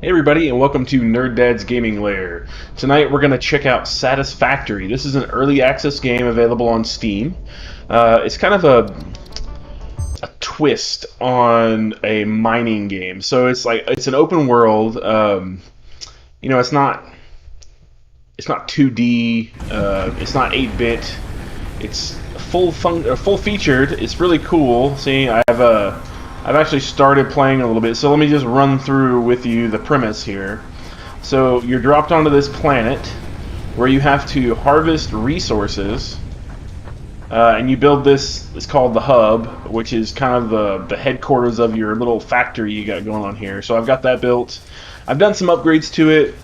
Hey everybody, and welcome to Nerd Dad's Gaming Lair. Tonight we're going to check out Satisfactory. This is an early access game available on Steam. It's kind of a twist on a mining game. So it's an open world. It's not 2D. It's not 8-bit. It's full featured. It's really cool. See, I've actually started playing a little bit, so let me just run through with you the premise here. So you're dropped onto this planet where you have to harvest resources, and you build this. It's called the hub, which is kind of the headquarters of your little factory you got going on here. So I've got that built. I've done some upgrades to it.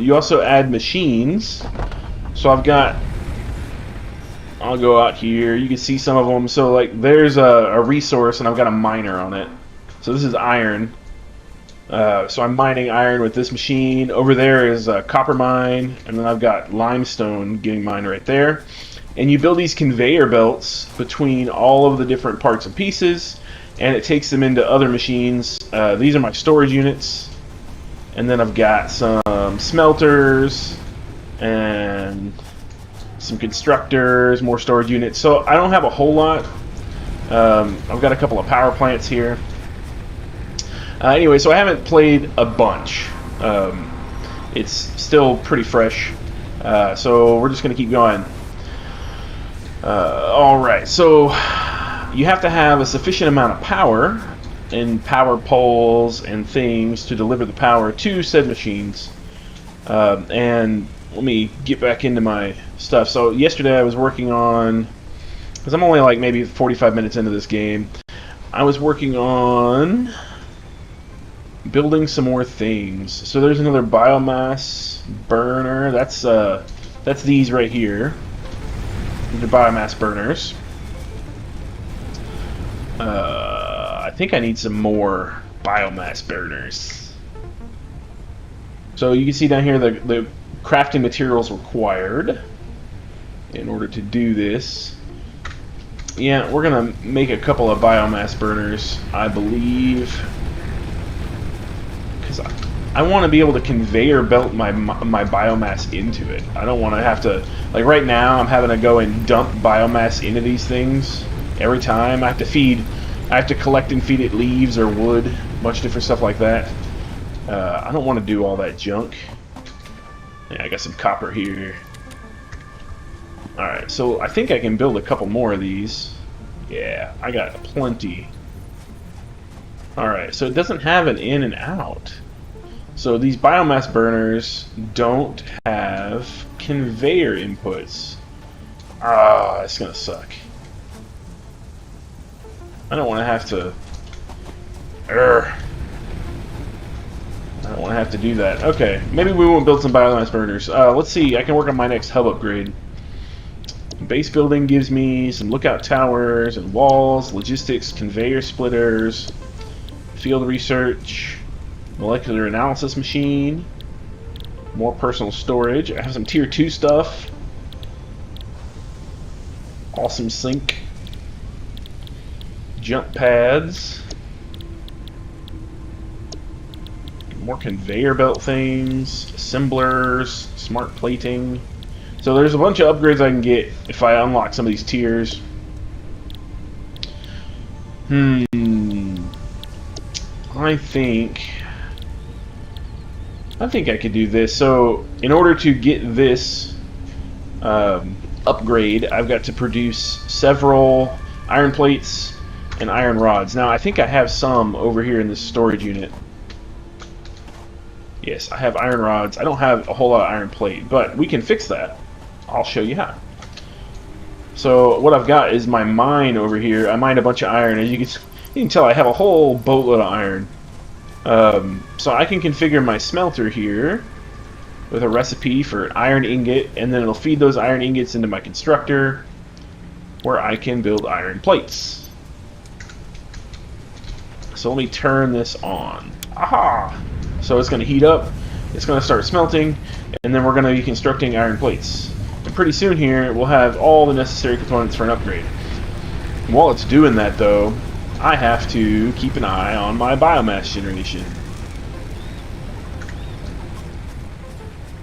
You also add machines. So I'll go out here. You can see some of them. So like there's a resource and I've got a miner on it. So this is iron. So I'm mining iron with this machine. Over there is a copper mine, and then I've got limestone getting mined right there. And you build these conveyor belts between all of the different parts and pieces, and it takes them into other machines. These are my storage units. And then I've got some smelters and some constructors, more storage units. So I don't have a whole lot. I've got a couple of power plants here. Anyway, so I haven't played a bunch. It's still pretty fresh. So we're just going to keep going. Alright, so you have to have a sufficient amount of power and power poles and things to deliver the power to said machines. And let me get back into my stuff. So yesterday I was working on, because I'm only like maybe 45 minutes into this game, I was working on building some more things. So there's another biomass burner. That's these right here. These are biomass burners. I think I need some more biomass burners. So you can see down here the crafting materials required in order to do this. Yeah, we're gonna make a couple of biomass burners, I believe, because I want to be able to conveyor belt my biomass into it. I don't want to have to, like right now I'm having to go and dump biomass into these things every time. I have to collect and feed it leaves or wood, a bunch of different stuff like that. I don't want to do all that junk. Yeah, I got some copper here. Alright, so I think I can build a couple more of these. Yeah, I got plenty. Alright, so it doesn't have an in and out. So these biomass burners don't have conveyor inputs. Ah, it's gonna suck. I don't want to have to... I don't want to have to do that. Okay, maybe we won't build some biomass burners. Let's see, I can work on my next hub upgrade. Base building gives me some lookout towers and walls, logistics, conveyor splitters, field research, molecular analysis machine, more personal storage. I have some tier 2 stuff. Awesome sink. Jump pads. More conveyor belt things, assemblers, smart plating. So there's a bunch of upgrades I can get if I unlock some of these tiers. I think I could do this. So in order to get this upgrade, I've got to produce several iron plates and iron rods. Now I think I have some over here in this storage unit. Yes, I have iron rods. I don't have a whole lot of iron plate, but we can fix that. I'll show you how. So what I've got is my mine over here. I mined a bunch of iron. As you can tell, I have a whole boatload of iron. So I can configure my smelter here with a recipe for an iron ingot, and then it'll feed those iron ingots into my constructor, where I can build iron plates. So let me turn this on. Aha! So it's going to heat up, it's going to start smelting, and then we're going to be constructing iron plates. And pretty soon here, we'll have all the necessary components for an upgrade. While it's doing that, though, I have to keep an eye on my biomass generation.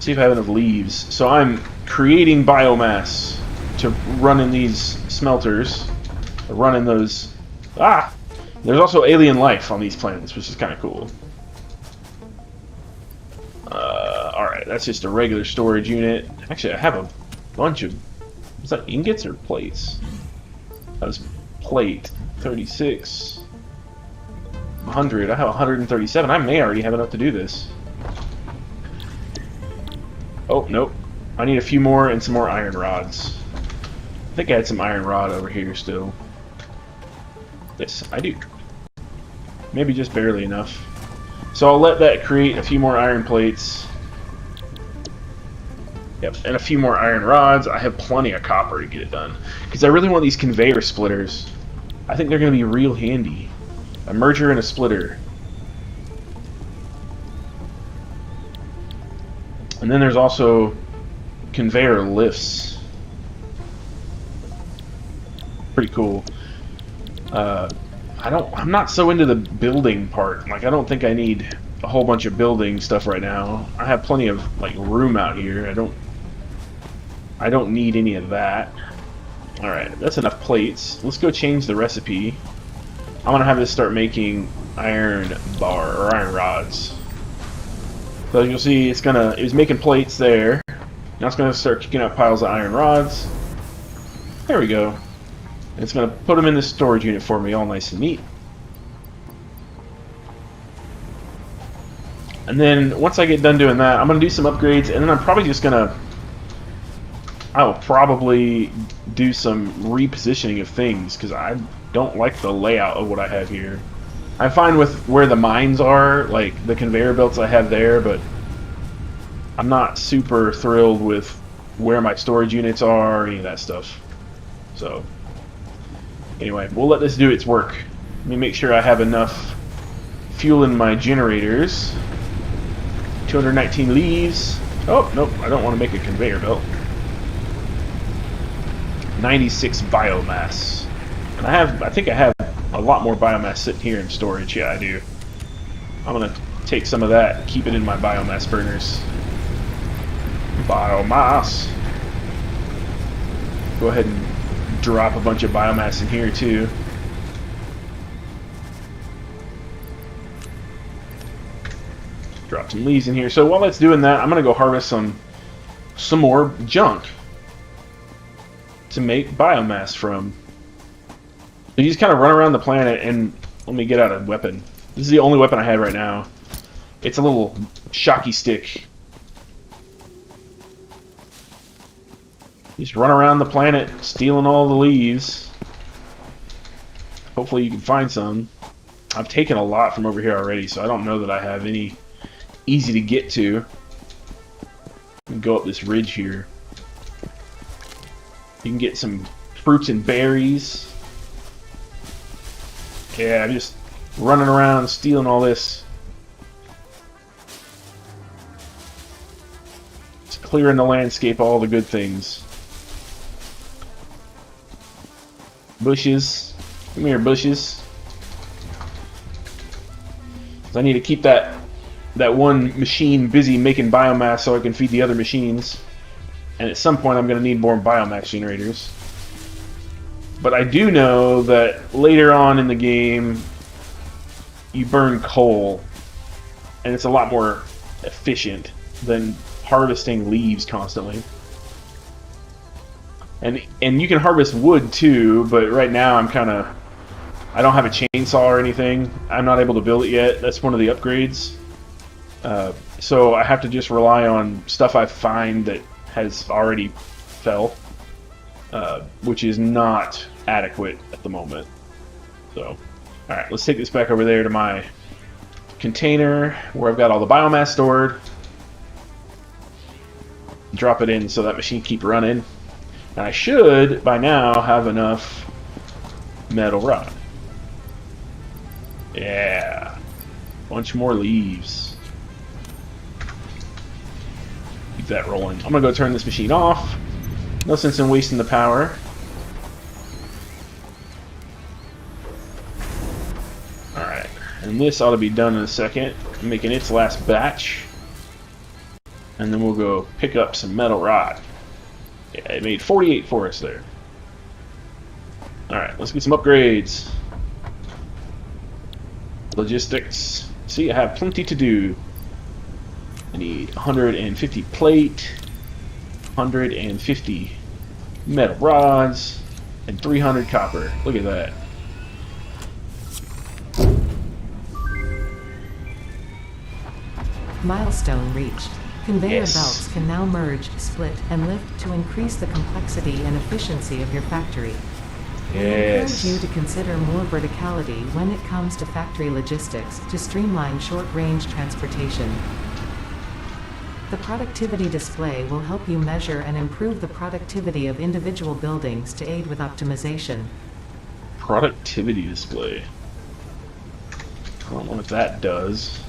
see if I have enough leaves. So I'm creating biomass to run in these smelters, run in those. Ah, there's also alien life on these planets, which is kind of cool. All right, that's just a regular storage unit. Actually, I have a bunch of. Is that ingots or plates? That was plate 36. 100. I have 137. I may already have enough to do this. Oh, nope. I need a few more and some more iron rods. I think I had some iron rod over here still. Yes, I do. Maybe just barely enough. So I'll let that create a few more iron plates. Yep, and a few more iron rods. I have plenty of copper to get it done. Because I really want these conveyor splitters. I think they're going to be real handy. A merger and a splitter. And then there's also conveyor lifts. Pretty cool. I'm not so into the building part. Like, I don't think I need a whole bunch of building stuff right now. I have plenty of like room out here. I don't need any of that. All right, that's enough plates. Let's go change the recipe. I'm gonna have this start making iron bar or iron rods. So you'll see it was making plates there. Now it's gonna start kicking out piles of iron rods. There we go. It's gonna put them in the storage unit for me, all nice and neat. And then once I get done doing that, I'm gonna do some upgrades, and then I'm probably just gonna. I will probably do some repositioning of things because I don't like the layout of what I have here. I'm fine with where the mines are, like the conveyor belts I have there, but I'm not super thrilled with where my storage units are or any of that stuff. So anyway, we'll let this do its work. Let me make sure I have enough fuel in my generators. 219 leaves. Oh, nope, I don't want to make a conveyor belt. 96 biomass. And I think I have a lot more biomass sitting here in storage. Yeah, I do. I'm gonna take some of that and keep it in my biomass burners. Biomass. Go ahead and drop a bunch of biomass in here too. Drop some leaves in here. So while that's doing that, I'm gonna go harvest some more junk to make biomass from. So you just kind of run around the planet and let me get out a weapon. This is the only weapon I have right now. It's a little shocky stick. Just run around the planet stealing all the leaves. Hopefully you can find some. I've taken a lot from over here already, so I don't know that I have any easy to get to. Go up this ridge here. You can get some fruits and berries. Yeah, I'm just running around stealing all this. Just clearing the landscape, all the good things. Bushes. Come here, bushes. I need to keep that one machine busy making biomass so I can feed the other machines. And at some point I'm going to need more biomass generators. But I do know that later on in the game you burn coal and it's a lot more efficient than harvesting leaves constantly. And you can harvest wood too, but right now I don't have a chainsaw or anything. I'm not able to build it yet. That's one of the upgrades. So I have to just rely on stuff I find that has already fell, which is not adequate at the moment. So, alright, let's take this back over there to my container where I've got all the biomass stored. Drop it in so that machine keep running. And I should, by now, have enough metal rod. Yeah. Bunch more leaves. Keep that rolling. I'm going to go turn this machine off. No sense in wasting the power. Alright. And this ought to be done in a second. I'm making its last batch. And then we'll go pick up some metal rod. Yeah, it made 48 for us there. Alright, let's get some upgrades. Logistics. See, I have plenty to do. I need 150 plate, 150 metal rods, and 300 copper. Look at that. Milestone reached. Conveyor Yes. belts can now merge, split, and lift to increase the complexity and efficiency of your factory. We encourage you Yes. to consider more verticality when it comes to factory logistics to streamline short-range transportation. The productivity display will help you measure and improve the productivity of individual buildings to aid with optimization. Productivity display. I don't know what that does.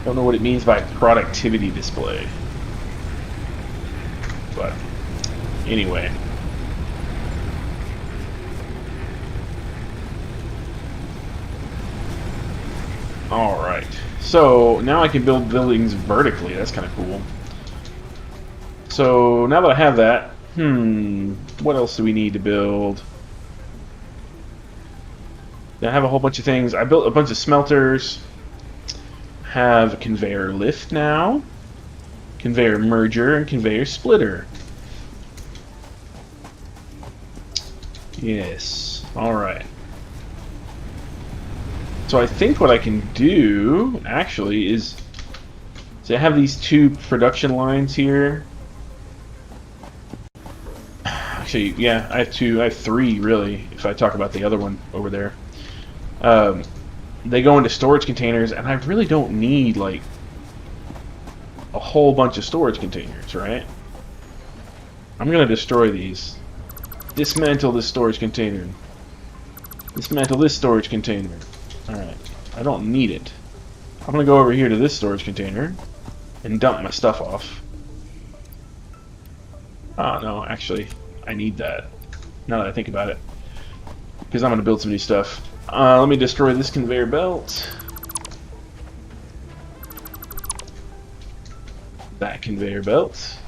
Don't know what it means by productivity display. But anyway. Alright. So now I can build buildings vertically. That's kind of cool. So now that I have that, what else do we need to build? I have a whole bunch of things. I built a bunch of smelters. Have a conveyor lift now, conveyor merger, and conveyor splitter. Yes. Alright. So I think what I can do, actually, is... So I have these two production lines here. Actually, yeah, I have two. I have three, really, if I talk about the other one over there. They go into storage containers, and I really don't need, like, a whole bunch of storage containers, right? I'm going to destroy these. Dismantle this storage container. Dismantle this storage container. Alright, I don't need it. I'm going to go over here to this storage container and dump my stuff off. Oh, no, actually, I need that, now that I think about it. Because I'm going to build some new stuff. Let me destroy this conveyor belt. That conveyor belt.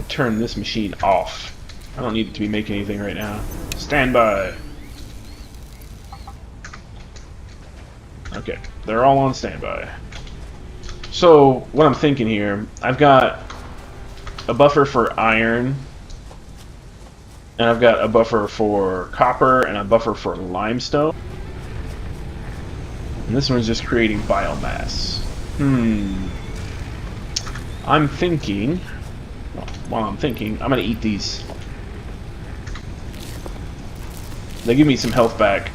Turn this machine off. I don't need it to be making anything right now. Stand by. Okay, they're all on standby. So, what I'm thinking here, I've got a buffer for iron, and I've got a buffer for copper, and a buffer for limestone. And this one's just creating biomass. I'm thinking... While I'm thinking, I'm going to eat these. They give me some health back.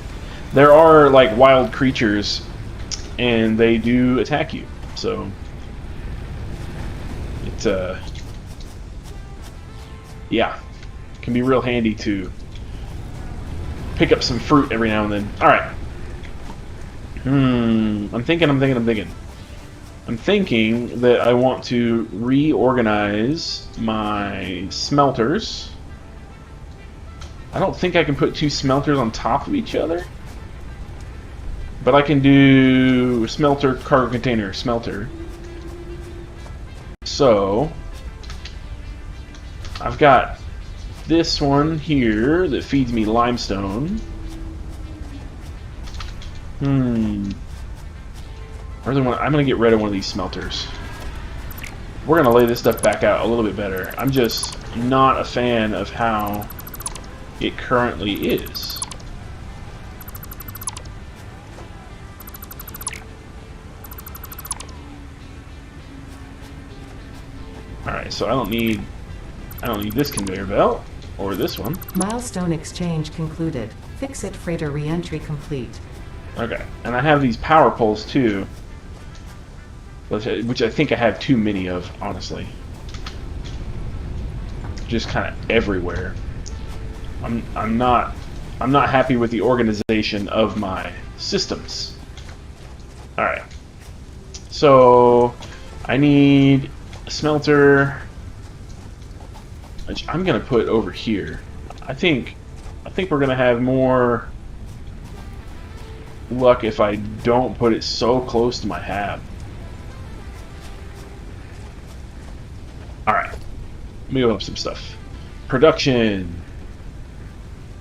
There are, like, wild creatures, and they do attack you. So, it's, yeah. Can be real handy to pick up some fruit every now and then. Alright. I'm thinking that I want to reorganize my smelters. I don't think I can put two smelters on top of each other. But I can do smelter, cargo container, smelter. So, I've got this one here that feeds me limestone. I'm gonna get rid of one of these smelters. We're gonna lay this stuff back out a little bit better. I'm just not a fan of how it currently is. Alright, so I don't need this conveyor belt or this one. Milestone exchange concluded. Fix-it freighter re-entry complete. Okay, and I have these power poles too, which I think I have too many of, honestly. Just kind of everywhere. I'm not happy with the organization of my systems. All right, so I need a smelter, which I'm gonna put over here. I think we're gonna have more luck if I don't put it so close to my hab. Alright. Let me go up some stuff. Production.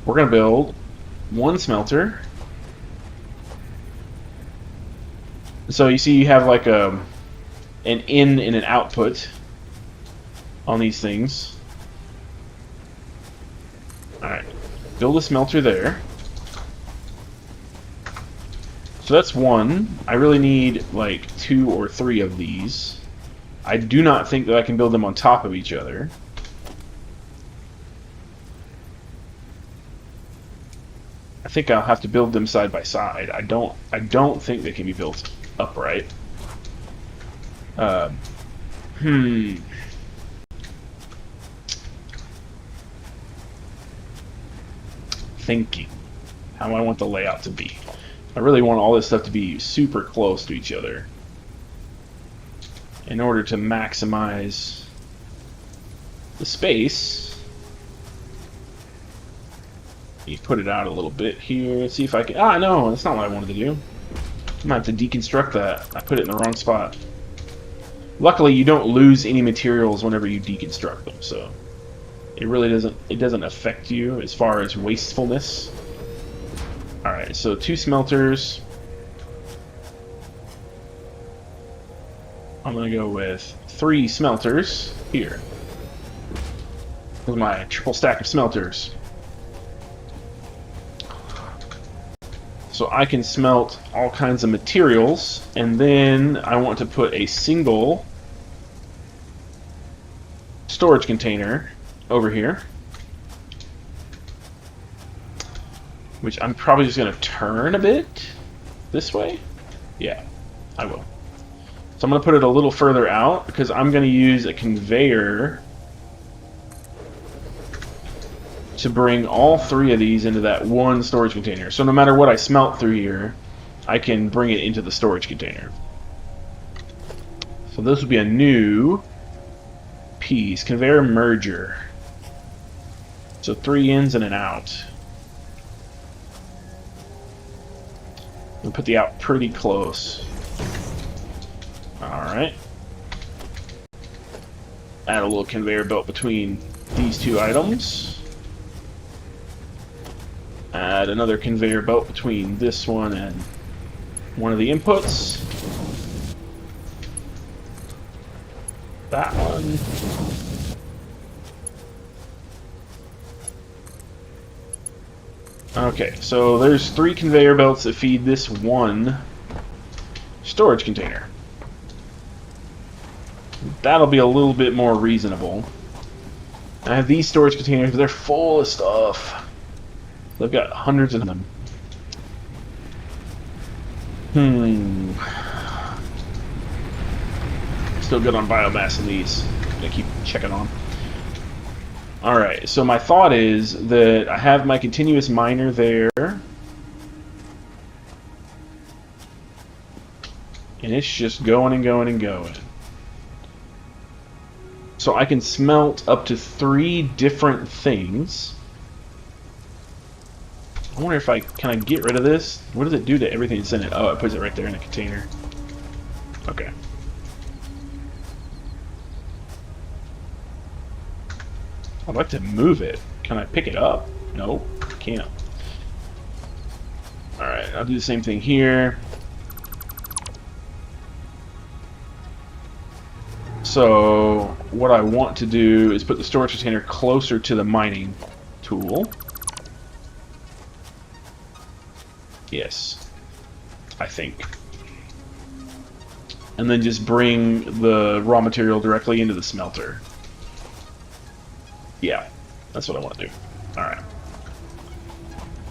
We're going to build one smelter. So you see you have like an in and an output on these things. Alright. Build a smelter there. So that's one. I really need like 2 or 3 of these. I do not think that I can build them on top of each other. I think I'll have to build them side by side. I don't think they can be built upright. Thinking how I want the layout to be. I really want all this stuff to be super close to each other in order to maximize the space. You put it out a little bit here. Let's see if I can. Ah, no, that's not what I wanted to do. I'm gonna have to deconstruct that. I put it in the wrong spot. Luckily, you don't lose any materials whenever you deconstruct them, so it really doesn't affect you as far as wastefulness. All right, so 2 smelters. I'm gonna go with 3 smelters here. With my triple stack of smelters. So I can smelt all kinds of materials, and then I want to put a single storage container over here, which I'm probably just going to turn a bit this way. Yeah, I will. So I'm going to put it a little further out because I'm going to use a conveyor to bring all 3 of these into that one storage container. So no matter what I smelt through here, I can bring it into the storage container. So this will be a new piece, conveyor merger. So 3 ins and an out. We'll put the out pretty close. Alright. Add a little conveyor belt between these 2 items. Add another conveyor belt between this one and one of the inputs. That one. Okay, so there's 3 conveyor belts that feed this one storage container. That'll be a little bit more reasonable. I have these storage containers, but they're full of stuff. They've got hundreds of them. Still good on biomass in these. I keep checking on. Alright, so my thought is that I have my continuous miner there. And it's just going and going and going. So I can smelt up to 3 different things. I wonder if can I get rid of this? What does it do to everything that's in it? Oh, it puts it right there in a container. Okay. I'd like to move it. Can I pick it up? No, can't. Alright, I'll do the same thing here. So, what I want to do is put the storage container closer to the mining tool. Yes, I think. And then just bring the raw material directly into the smelter. Yeah, that's what I want to do. Alright.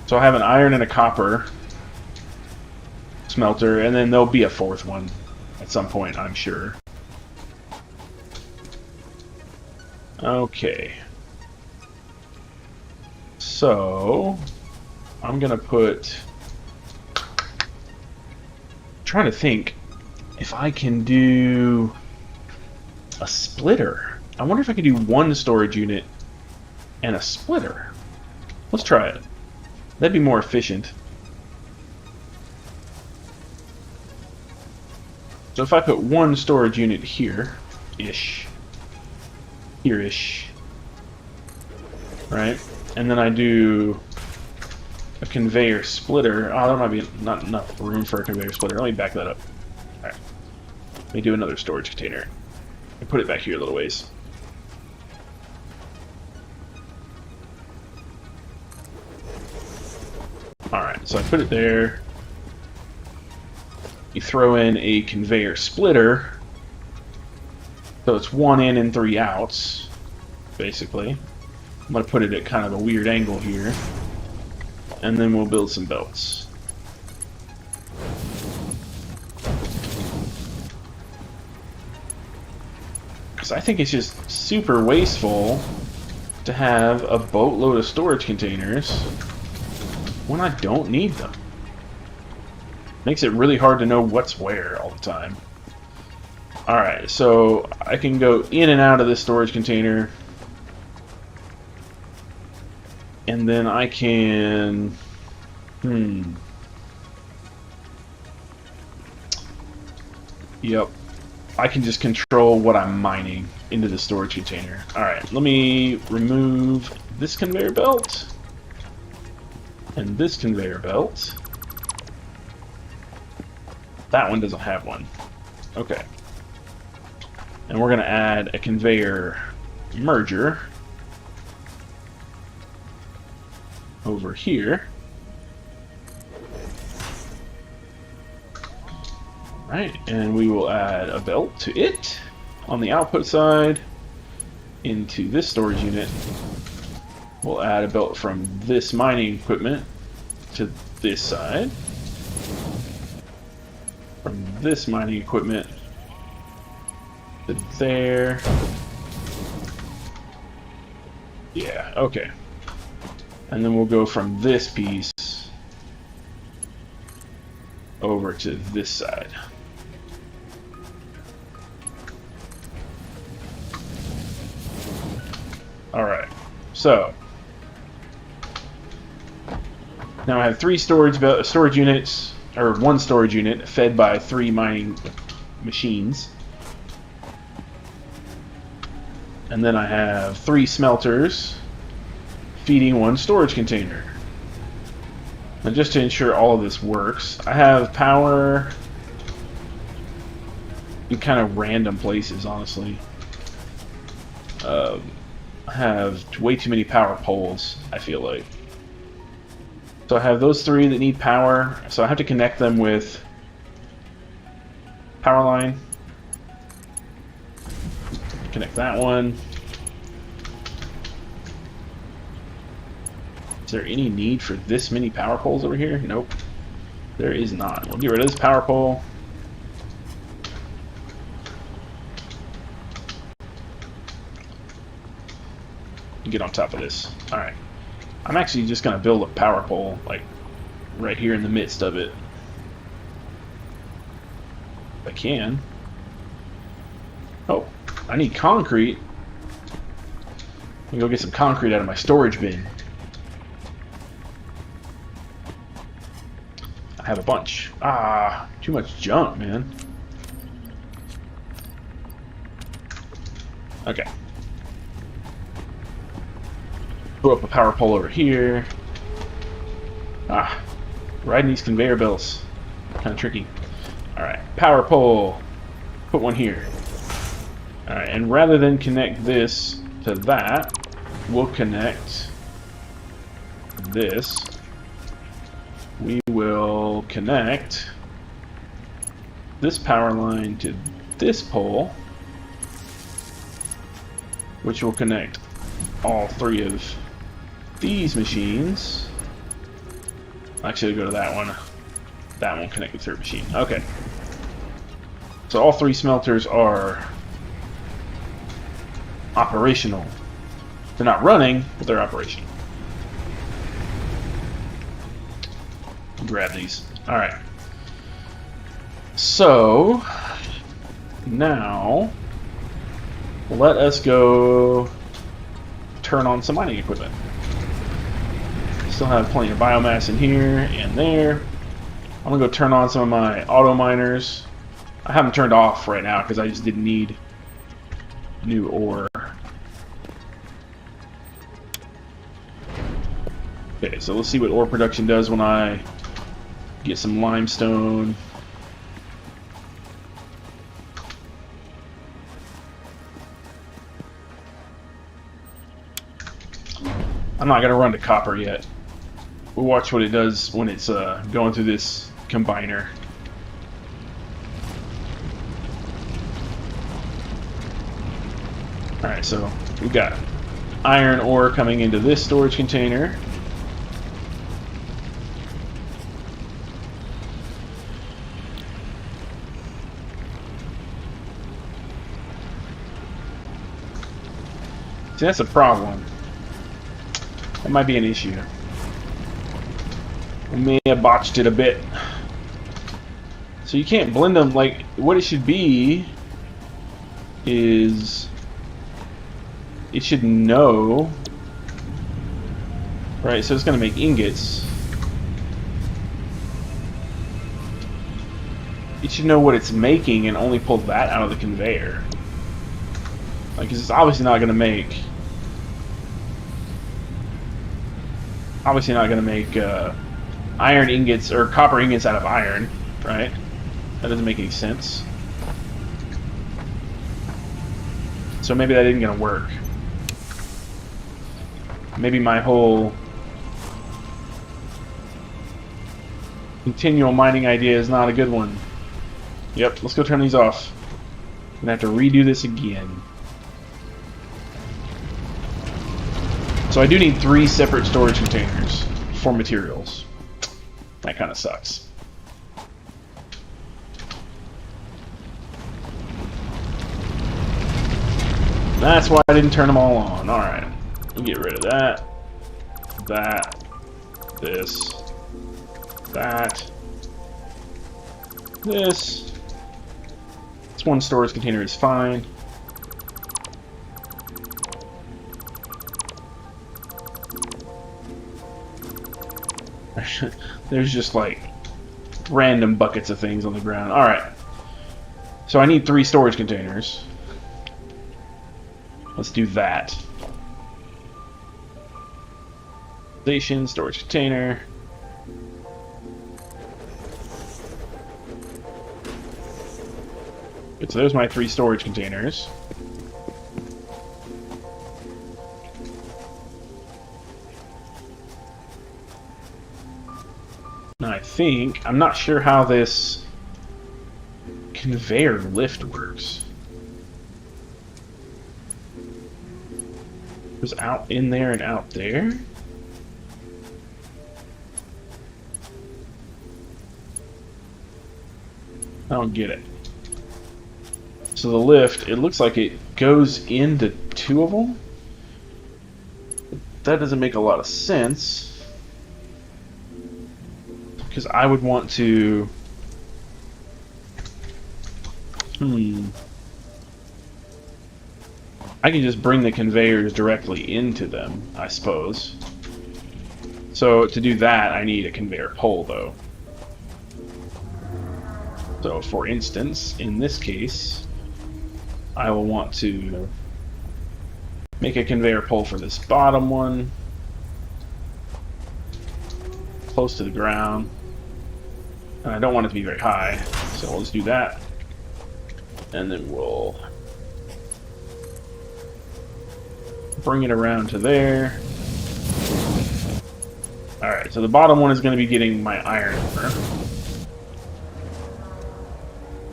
So I have an iron and a copper smelter, and then there'll be a 4th one at some point, I'm sure. Okay. So, I'm going to put... trying to think if I can do a splitter. I wonder if I can do 1 storage unit and a splitter. Let's try it. That'd be more efficient. So if I put one storage unit here-ish, here-ish, right? And then I do a conveyor splitter. Oh, there might be not enough room for a conveyor splitter. Let me back that up. Alright. Let me do another storage container. And put it back here a little ways. Alright, so I put it there. You throw in a conveyor splitter. So it's 1 in and 3 outs, basically. I'm going to put it at kind of a weird angle here. And then we'll build some belts. Because I think it's just super wasteful to have a boatload of storage containers when I don't need them. Makes it really hard to know what's where all the time. Alright, so I can go in and out of this storage container. And then I can... Yep. I can just control what I'm mining into the storage container. Alright, let me remove this conveyor belt. And this conveyor belt. That one doesn't have one. Okay. And we're going to add a conveyor merger over here. Right, and we will add a belt to it on the output side into this storage unit. We'll add a belt from this mining equipment to this side. From this mining equipment to there. Yeah, okay. And then we'll go from this piece over to this side. Alright, so now I have 3 storage units, or 1 storage unit fed by 3 mining machines. And then I have 3 smelters feeding 1 storage container. And just to ensure all of this works, I have power in kind of random places, honestly. I have way too many power poles, I feel like. So I have those 3 that need power, so I have to connect them with power line. Connect that one. Is there any need for this many power poles over here? Nope. There is not. We'll get rid of this power pole. Get on top of this. Alright. I'm actually just going to build a power pole, like, right here in the midst of it. If I can. Oh, I need concrete. Let me go get some concrete out of my storage bin. I have a bunch. Ah, too much junk, man. Okay. Throw up a power pole over here. Ah, riding these conveyor belts. Kind of tricky. Alright, power pole. Put one here. Alright, and rather than connect this to that, we'll connect this. We will connect this power line to this pole, which will connect all 3 of these machines. Actually, go to that one. That won't connect the 3rd machine. Okay. So all 3 smelters are operational. They're not running, but they're operational. Grab these. Alright. So, now, let us go turn on some mining equipment. Still have plenty of biomass in here and there. I'm gonna go turn on some of my auto miners I have them turned off right now because I just didn't need new ore. Okay, so let's see what ore production does when I get some limestone. I'm not going to run to copper yet. We'll watch what it does when it's going through this combiner. Alright, so we've got iron ore coming into this storage container. See, that's a problem. That might be an issue. I may have botched it a bit. So you can't blend them. Like, what it should be is it should know, right? So it's going to make ingots. It should know what it's making and only pull that out of the conveyor. Like, 'cause it's obviously not going to make. Obviously not going to make iron ingots or copper ingots out of iron, right? That doesn't make any sense. So maybe that isn't going to work. Maybe my whole continual mining idea is not a good one. Yep, let's go turn these off. I'm going to have to redo this again. So I do need 3 separate storage containers for materials. That kind of sucks. That's why I didn't turn them all on. Alright. We'll get rid of that. That. This. That. This. This one storage container is fine. There's just like random buckets of things on the ground. Alright. So I need 3 storage containers. Let's do that. Station, storage container. Good, so there's my 3 storage containers. Now I think, I'm not sure how this conveyor lift works. It was out in there and out there? I don't get it. So the lift, it looks like it goes into 2 of them? That doesn't make a lot of sense. Because I would want to... I can just bring the conveyors directly into them, I suppose. So to do that, I need a conveyor pole, though. So for instance, in this case, I will want to make a conveyor pole for this bottom one, close to the ground. And I don't want it to be very high, so let's do that. And then we'll bring it around to there. Alright, so the bottom one is going to be getting my iron ore.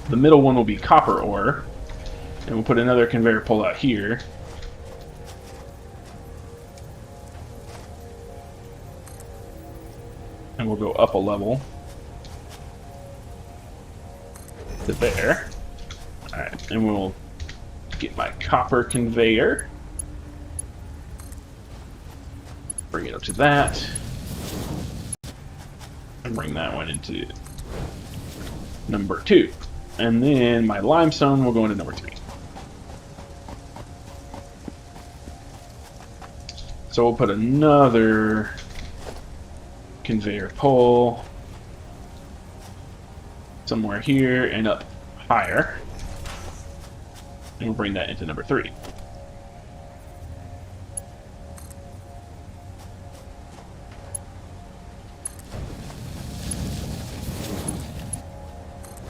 The middle one will be copper ore. And we'll put another conveyor pole out here. And we'll go up a level to there. Alright, and we'll get my copper conveyor. Bring it up to that. And bring that one into number 2. And then my limestone will go into number 3. So we'll put another conveyor pole somewhere here and up higher. And we'll bring that into number 3.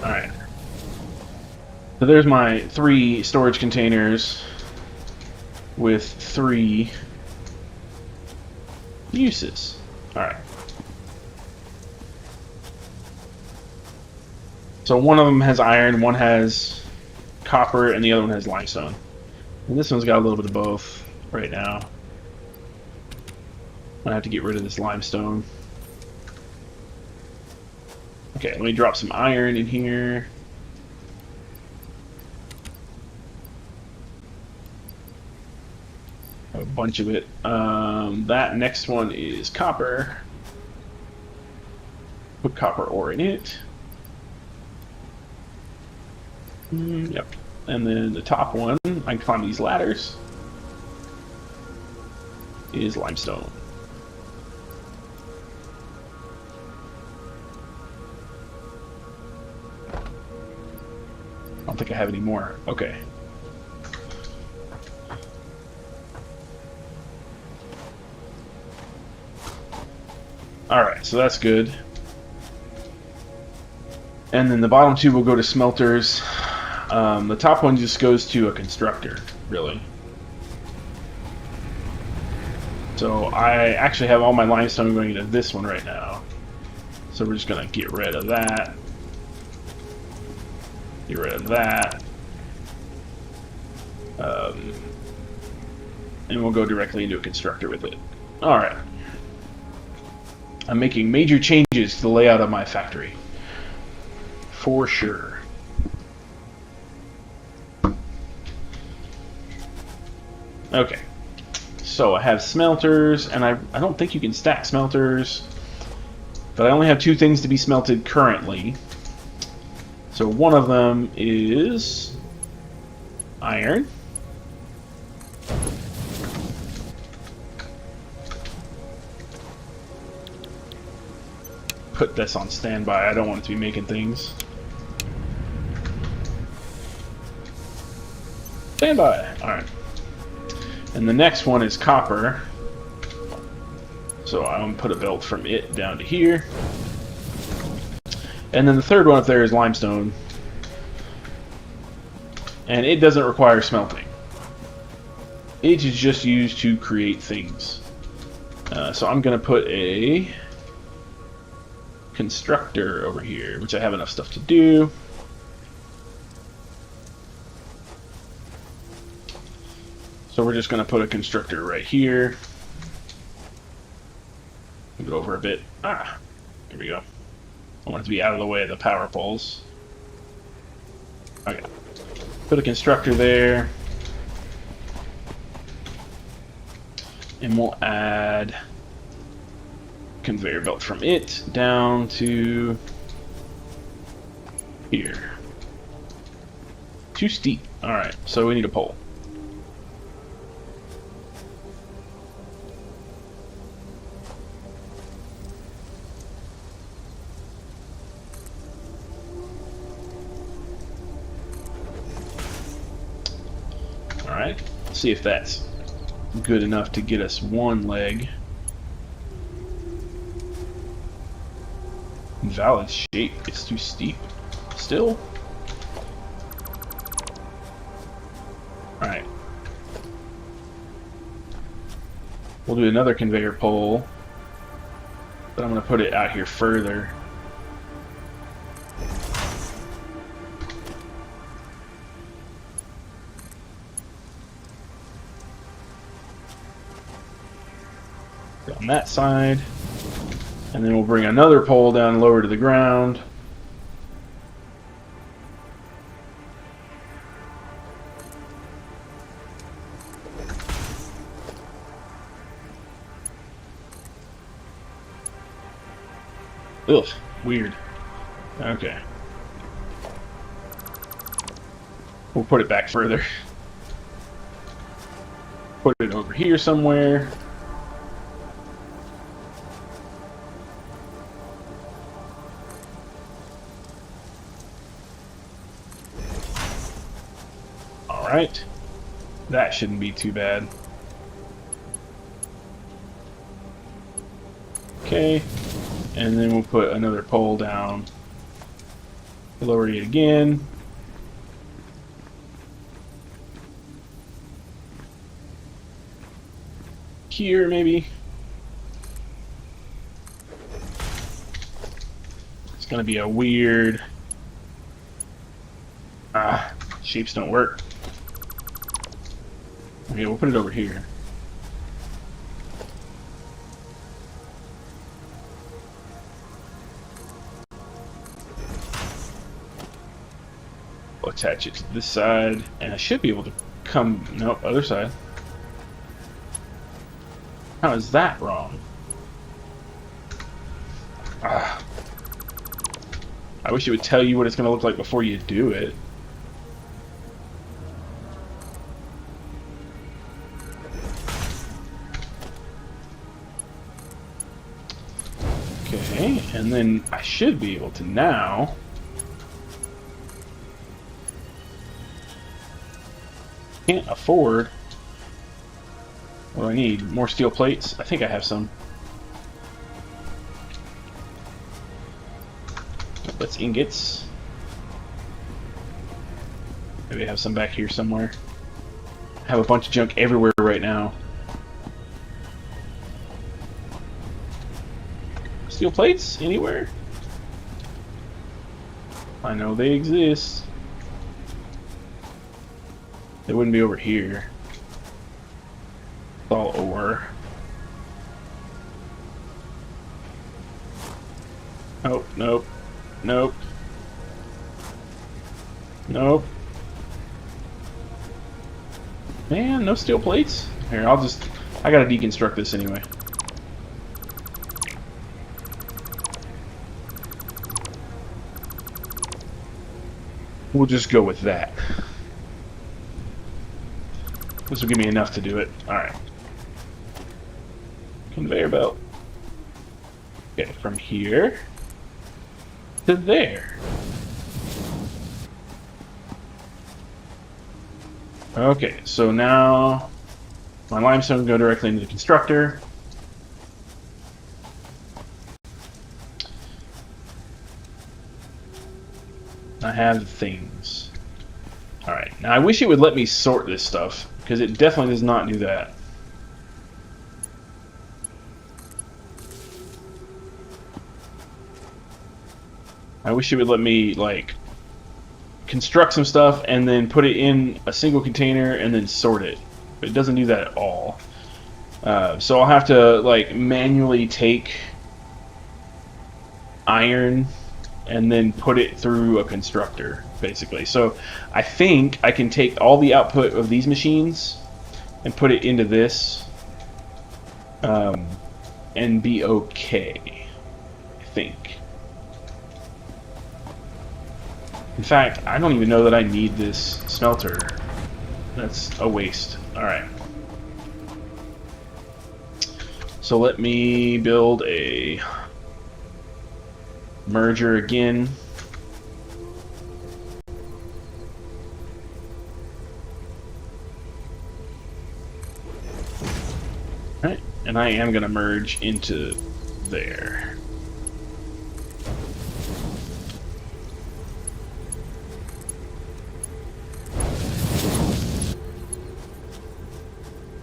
Alright. So there's my 3 storage containers with 3 uses. Alright. So one of them has iron, one has copper, and the other one has limestone. And this one's got a little bit of both right now. I have to get rid of this limestone. Okay, let me drop some iron in here. A bunch of it. That next one is copper. Put copper ore in it. Yep. And then the top one, I can climb these ladders, is limestone. I don't think I have any more. Okay. Alright, so that's good. And then the bottom 2 will go to smelters. The top one just goes to a constructor, really. So I actually have all my limestone going into this one right now. So we're just going to get rid of that. Get rid of that. And we'll go directly into a constructor with it. Alright. I'm making major changes to the layout of my factory. For sure. Okay. So I have smelters, and I don't think you can stack smelters. But I only have 2 things to be smelted currently. So one of them is iron. Put this on standby. I don't want it to be making things. Standby. Alright. And the next one is copper. So I'm going to put a belt from it down to here. And then the third one up there is limestone. And it doesn't require smelting. It is just used to create things. So I'm going to put a constructor over here, which I have enough stuff to do. So we're just going to put a constructor right here. Move it over a bit. Ah, here we go. I want it to be out of the way of the power poles. Okay. Put a constructor there. And we'll add conveyor belt from it down to here. Too steep. Alright, so we need a pole. Alright, let's see if that's good enough to get us one leg. Valid shape. It's too steep. Still? Alright. We'll do another conveyor pole. But I'm going to put it out here further. On that side. And then we'll bring another pole down lower to the ground. Ugh, weird. Okay. We'll put it back further. Put it over here somewhere. Alright. That shouldn't be too bad. Okay. And then we'll put another pole down. Lower it again. Here, maybe. It's gonna be a weird... shapes don't work. Okay, we'll put it over here. We'll attach it to this side, and I should be able to come... Nope, other side. How is that wrong? I wish it would tell you what it's going to look like before you do it. Okay, and then I should be able to now... Can't afford... What do I need? More steel plates? I think I have some. That's ingots. Maybe I have some back here somewhere. I have a bunch of junk everywhere right now. Steel plates? Anywhere? I know they exist. They wouldn't be over here. It's all ore. Oh, nope. Nope. Nope. Man, no steel plates? Here, I gotta deconstruct this anyway. We'll just go with that. This will give me enough to do it. Alright. Conveyor belt. Okay, from here to there. Okay, so now my limestone can go directly into the constructor. I have things. Alright, now I wish it would let me sort this stuff, because it definitely does not do that. I wish it would let me, like, construct some stuff and then put it in a single container and then sort it. But it doesn't do that at all. So I'll have to, like, manually take iron and then put it through a constructor, basically. So I think I can take all the output of these machines and put it into this and be okay, I think. In fact, I don't even know that I need this smelter. That's a waste. Alright. So let me build a merger again. Alright, and I am going to merge into there.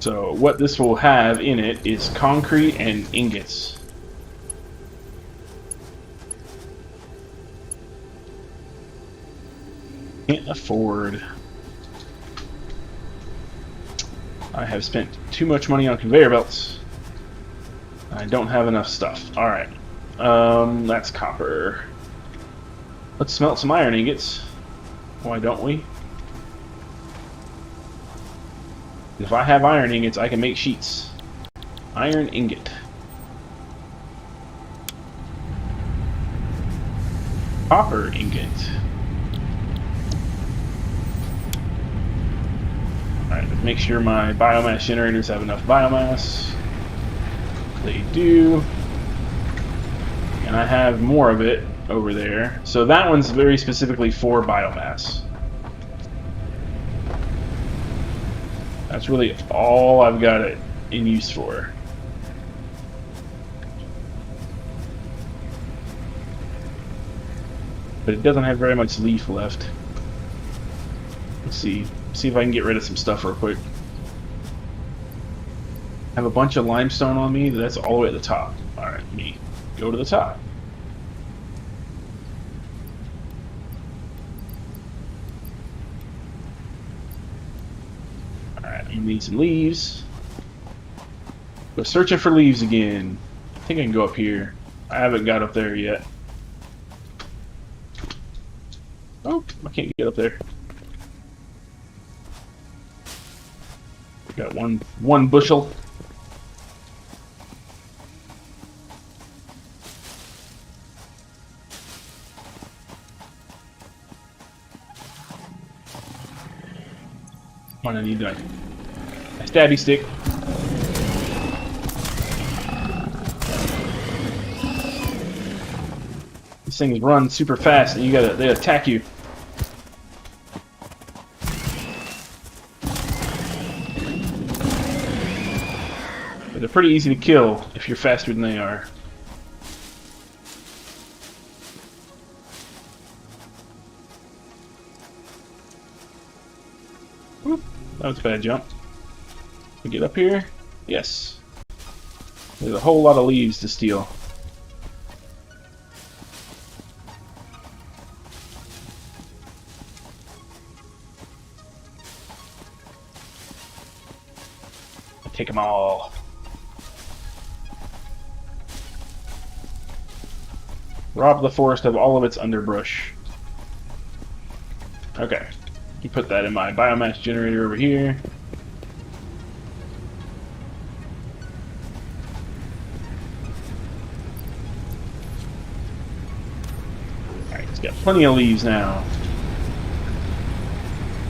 So what this will have in it is concrete and ingots. Can't afford. I have spent too much money on conveyor belts. I don't have enough stuff. Alright. That's copper. Let's smelt some iron ingots. Why don't we? If I have iron ingots, I can make sheets. Iron ingot. Copper ingot. Alright, let's make sure my biomass generators have enough biomass. They do. And I have more of it over there. So that one's very specifically for biomass. That's really all I've got it in use for. But it doesn't have very much leaf left. Let's see. See if I can get rid of some stuff real quick. I have a bunch of limestone on me. That's all the way at the top. Alright, let me go to the top. Alright, I need some leaves. Go searching for leaves again. I think I can go up here. I haven't got up there yet. Oh, I can't get up there. Got one bushel. Come on, I need a stabby stick. These things run super fast, and they attack you. But they're pretty easy to kill if you're faster than they are. Whoop, that was a bad jump. Can we get up here? Yes. There's a whole lot of leaves to steal. Take them all. Rob the forest of all of its underbrush. Okay. You put that in my biomass generator over here. Alright, it's got plenty of leaves now.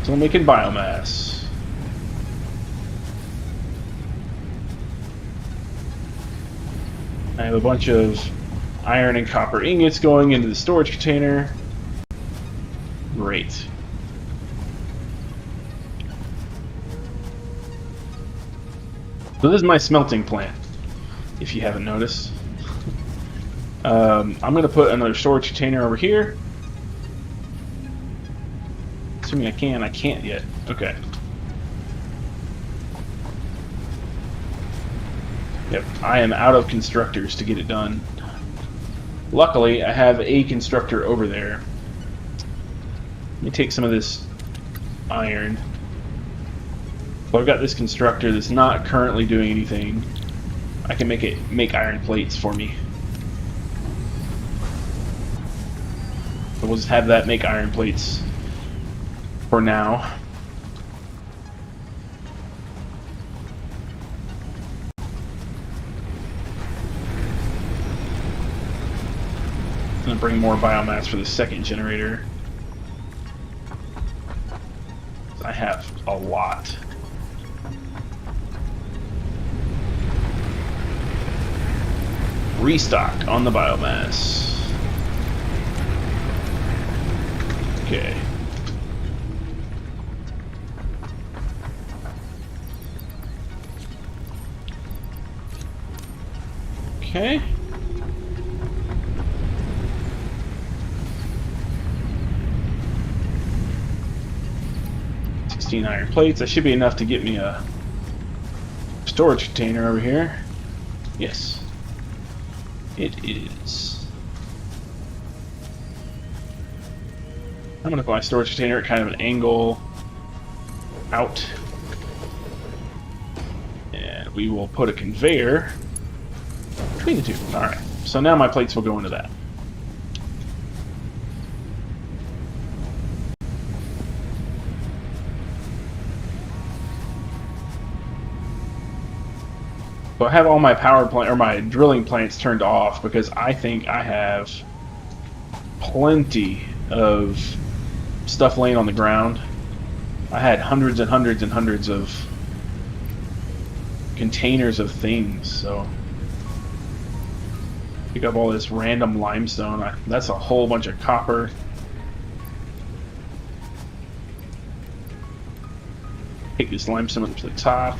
So I'm making biomass. I have a bunch of iron and copper ingots going into the storage container. Great. So this is my smelting plant, if you haven't noticed. I'm going to put another storage container over here. Assuming I can. I can't yet. Okay. Yep, I am out of constructors to get it done. Luckily, I have a constructor over there. Let me take some of this iron. So I've got this constructor that's not currently doing anything. I can make iron plates for me. So we'll just have that make iron plates for now. I'm gonna bring more biomass for the second generator. I have a lot. Restock on the biomass. Okay. Okay. Iron plates. That should be enough to get me a storage container over here. Yes, it is. I'm going to put my storage container at kind of an angle out. And we will put a conveyor between the two. Alright, so now my plates will go into that. So I have all my power plant or my drilling plants turned off because I think I have plenty of stuff laying on the ground. I had hundreds and hundreds and hundreds of containers of things, so pick up all this random limestone. That's a whole bunch of copper. Take this limestone up to the top.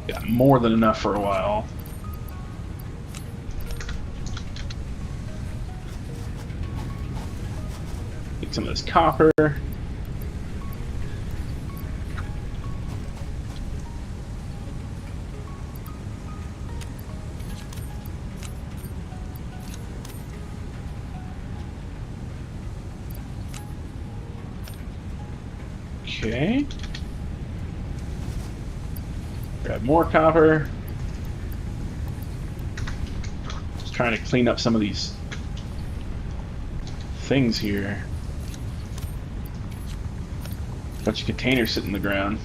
Got more than enough for a while. Take some of this copper. Okay. Grab more copper. Just trying to clean up some of these things here. Bunch of containers sitting in the ground.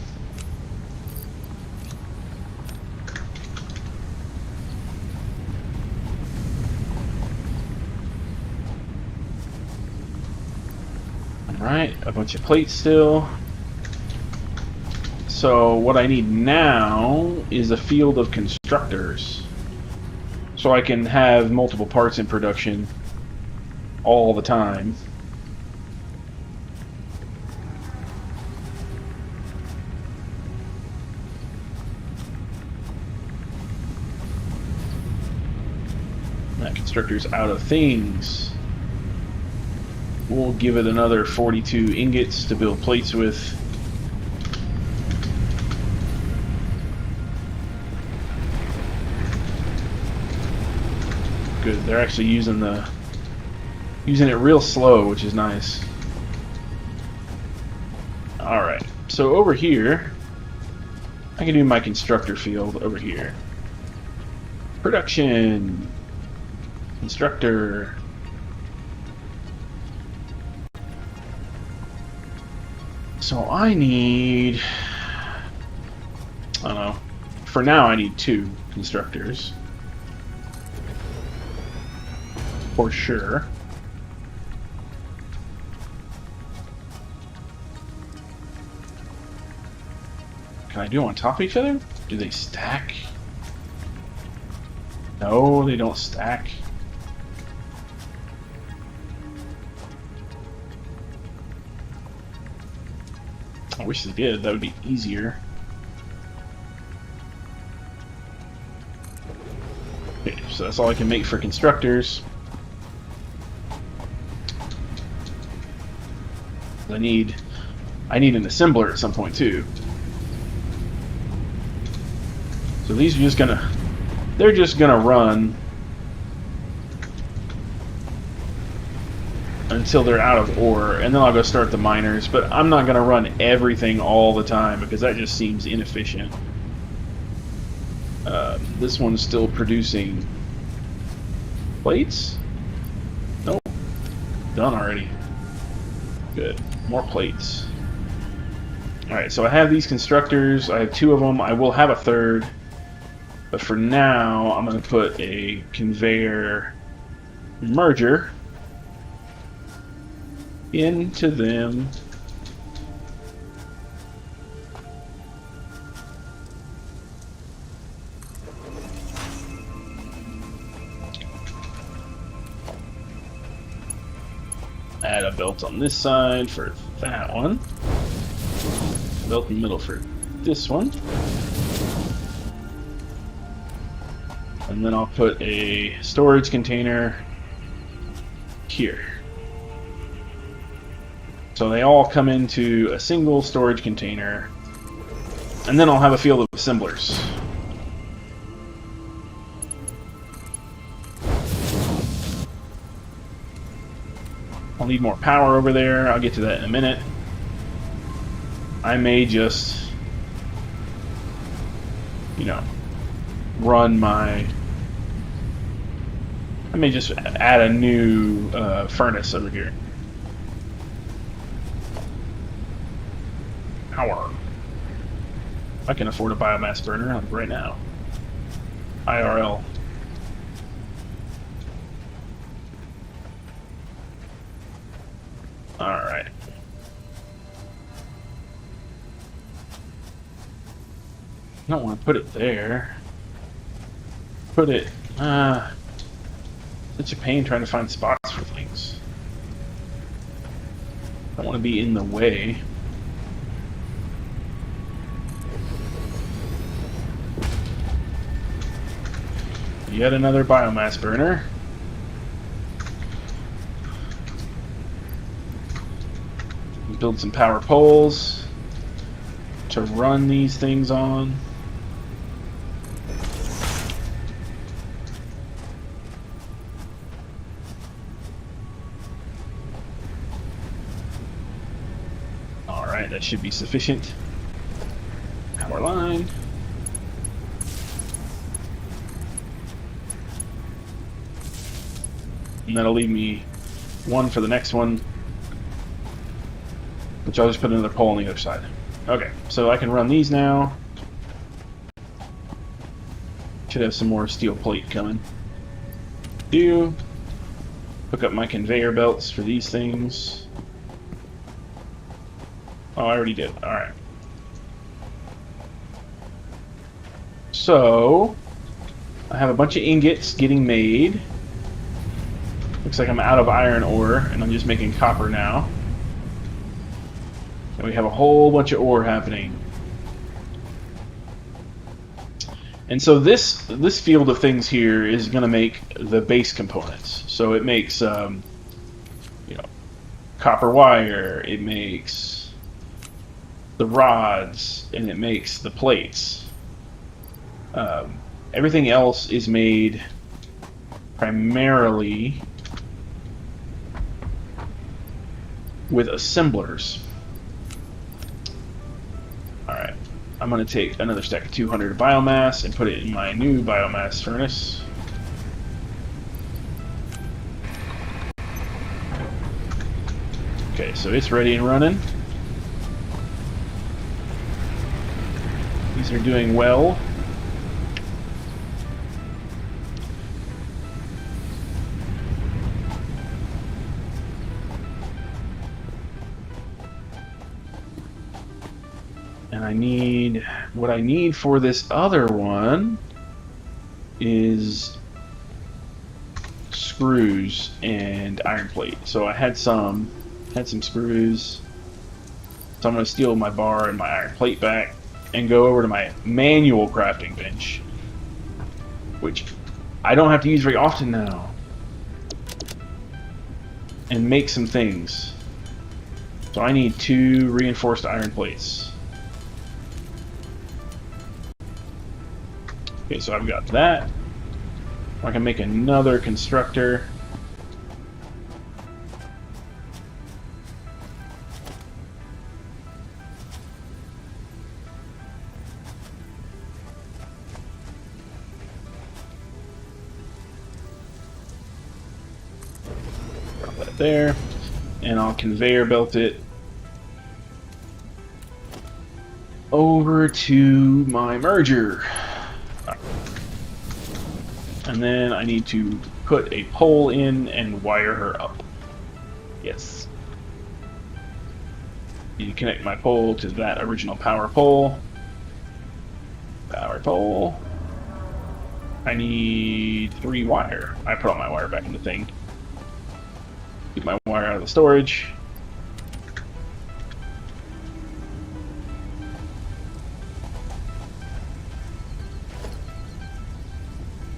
Alright, a bunch of plates still. So what I need now is a field of constructors, so I can have multiple parts in production all the time. That constructor's out of things. We'll give it another 42 ingots to build plates with. Good. They're actually using it real slow, which is nice. All right. So over here, I can do my constructor field over here. Production. Constructor. So I need, I don't know. For now, I need 2 constructors. For sure. Can I do them on top of each other? Do they stack? No, they don't stack. I wish they did. That would be easier. Okay, so that's all I can make for constructors. I need an assembler at some point too. So these are they're just gonna run until they're out of ore, and then I'll go start the miners. But I'm not gonna run everything all the time because that just seems inefficient. This one's still producing plates. Nope, done already. Good. More plates. Alright, so I have these constructors. I have 2 of them. I will have a 3rd. But for now, I'm going to put a conveyor merger into them. Add a belt on this side for that one. Belt in the middle for this one. And then I'll put a storage container here. So they all come into a single storage container. And then I'll have a field of assemblers. I'll need more power over there. I'll get to that in a minute. I may just, run my... I may just add a new furnace over here. Power. I can afford a biomass burner right now. IRL. Alright. I don't want to put it there. Put it... such a pain trying to find spots for Don't want to be in the way. Yet another biomass burner. Build some power poles to run these things on. Alright, that should be sufficient. Power line. And that'll leave me one for the next one, which I'll just put another pole on the other side. Okay, so I can run these now. Should have some more steel plate coming. Hook up my conveyor belts for these things. Oh, I already did. Alright. So, I have a bunch of ingots getting made. Looks like I'm out of iron ore, and I'm just making copper now. And we have a whole bunch of ore happening. And so this field of things here is going to make the base components. So it makes, copper wire. It makes the rods, and it makes the plates. Everything else is made primarily with assemblers. Alright, I'm going to take another stack of 200 biomass and put it in my new biomass furnace. Okay, so it's ready and running. These are doing well. And what I need for this other one is screws and iron plate. So I had some screws. So I'm going to steal my bar and my iron plate back and go over to my manual crafting bench, which I don't have to use very often now, and make some things. So I need 2 reinforced iron plates. Okay, so I've got that. I can make another constructor. Drop that there. And I'll conveyor belt it over to my merger. And then I need to put a pole in and wire her up. Yes. Need to connect my pole to that original power pole. Power pole. I need 3 wire. I put all my wire back in the thing. Keep my wire out of the storage.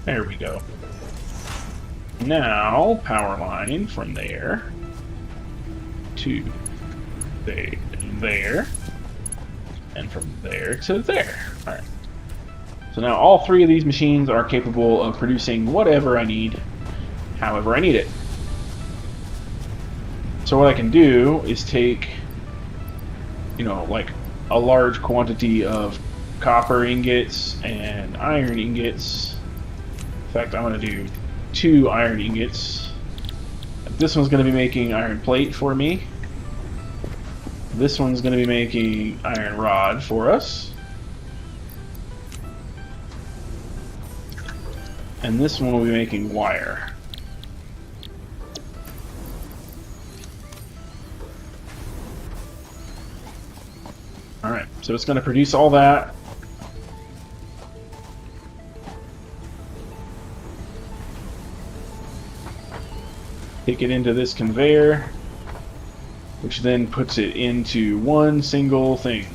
There we go. Now, power line from there to there, and from there to there. Alright. So now all 3 of these machines are capable of producing whatever I need, however I need it. So what I can do is take, like a large quantity of copper ingots and iron ingots. In fact, I'm going to do 2 iron ingots. This one's going to be making iron plate for me. This one's going to be making iron rod for us. And this one will be making wire. Alright, so it's going to produce all that. Take it into this conveyor. which then puts it into one single thing.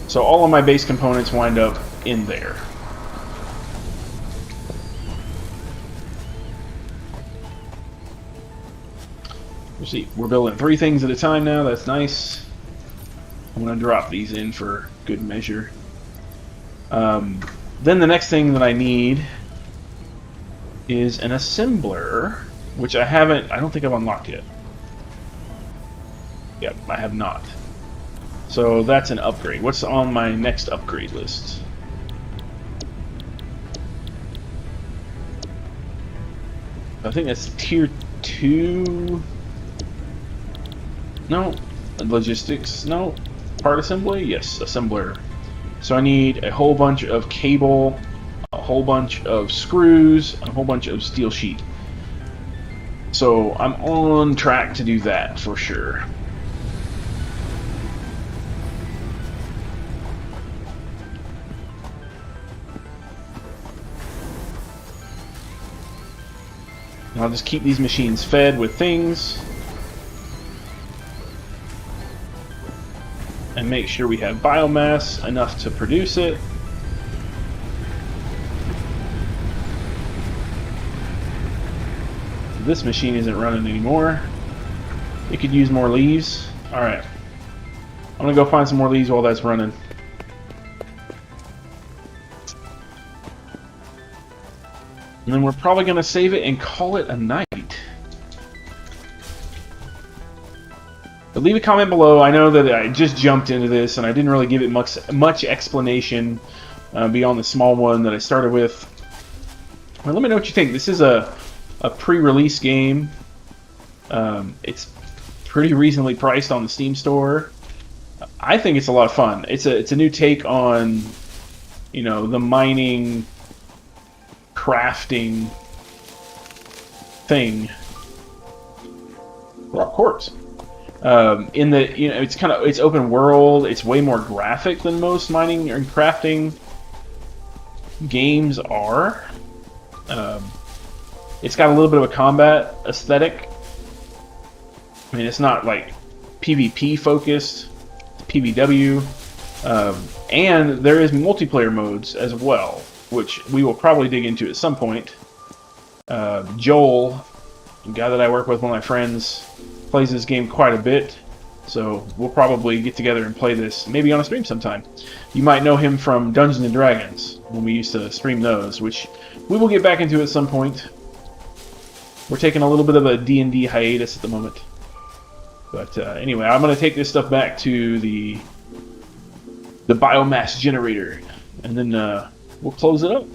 So all of my base components wind up in there. Let's see, we're building 3 things at a time now. That's nice. I'm going to drop these in for good measure. Then the next thing that I need is an assembler, which I don't think I've unlocked yet. Yep, I have not. So that's an upgrade. What's on my next upgrade list? I think that's tier 2. No, logistics. No, part assembly. Yes, assembler. So I need a whole bunch of cable, a whole bunch of screws, a whole bunch of steel sheet. So I'm on track to do that for sure. And I'll just keep these machines fed with things. And make sure we have biomass enough to produce it. This machine isn't running anymore. It could use more leaves. Alright. I'm gonna go find some more leaves while that's running. And then we're probably gonna save it and call it a night. But leave a comment below. I know that I just jumped into this and I didn't really give it much explanation beyond the small one that I started with. Well, let me know what you think. This is a pre-release game. It's pretty reasonably priced on the Steam store. I think it's a lot of fun. It's a new take on, you know, the mining, crafting thing. Rock quartz. In the, you know, it's open world. It's way more graphic than most mining and crafting games are. It's got a little bit of a combat aesthetic. I mean, it's not like PvP focused, it's PvW, and there is multiplayer modes as well, which we will probably dig into at some point. Joel, a guy that I work with, one of my friends, plays this game quite a bit, so we'll probably get together and play this maybe on a stream sometime. You might know him from Dungeons and Dragons when we used to stream those, which we will get back into at some point. We're taking a little bit of a D&D hiatus at the moment. But anyway, I'm going to take this stuff back to the biomass generator, and then we'll close it up.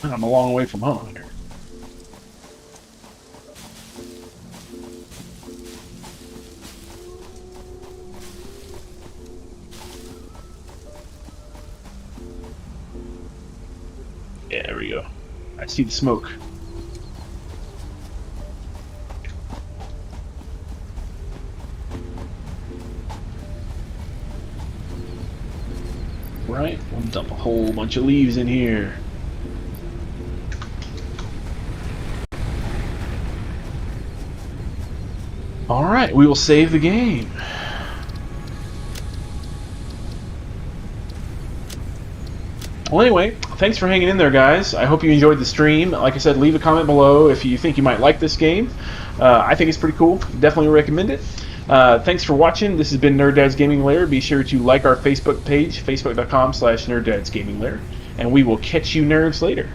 I'm a long way from home here. Yeah, there we go. I see the smoke. Right, we'll dump a whole bunch of leaves in here. Alright, we will save the game. Well, anyway, thanks for hanging in there, guys. I hope you enjoyed the stream. Like I said, leave a comment below if you think you might like this game. I think it's pretty cool. Definitely recommend it. Thanks for watching. This has been Nerd Dad's Gaming Lair. Be sure to like our Facebook page, facebook.com/NerdDadsGamingLair. And we will catch you nerds later.